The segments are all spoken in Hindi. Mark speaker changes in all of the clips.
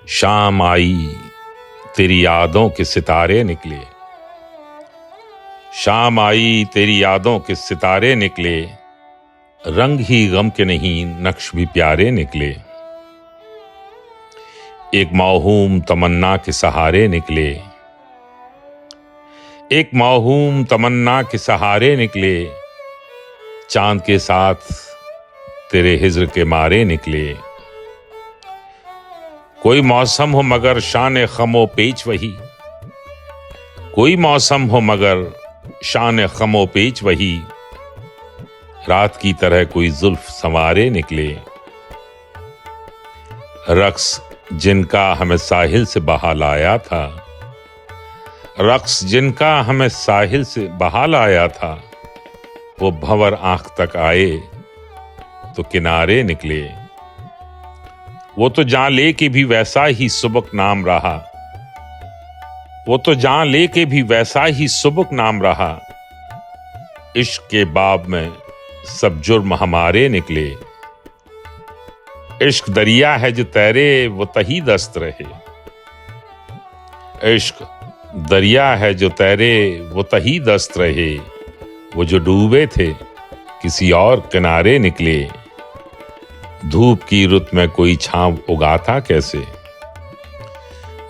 Speaker 1: शाम आई तेरी यादों के सितारे निकले। शाम आई तेरी यादों के सितारे निकले, रंग ही गम के नहीं नक्श भी प्यारे निकले। एक मौहूम तमन्ना के सहारे निकले, एक मौहूम तमन्ना के सहारे निकले। चांद के साथ तेरे हिज्र के मारे निकले। कोई मौसम हो मगर शान खमो पेच वही, कोई मौसम हो मगर शान खमो पेच वही। रात की तरह कोई जुल्फ संवारे निकले। रक्स जिनका हमें साहिल से बहा लाया था, रक्स जिनका हमें साहिल से बहा लाया था, वो भंवर आंख तक आए तो किनारे निकले। वो तो जान ले के भी वैसा ही सुबक नाम रहा, वो तो जान ले के भी वैसा ही सुबक नाम रहा। इश्क के बाब में सब जुर्म हमारे निकले। इश्क दरिया है जो तैरे वो तही दस्त रहे। इश्क दरिया है जो तैरे वो तही दस्त रहे। वो जो डूबे थे किसी और किनारे निकले। धूप की रुत में कोई छांव उगाता कैसे,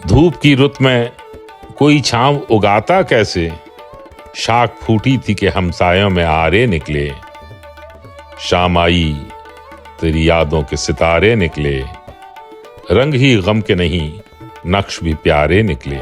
Speaker 1: धूप की रुत में कोई छांव उगाता कैसे। शाख फूटी थी कि हमसायों में आरे निकले। शाम आई तेरी यादों के सितारे निकले, रंग ही गम के नहीं नक्श भी प्यारे निकले।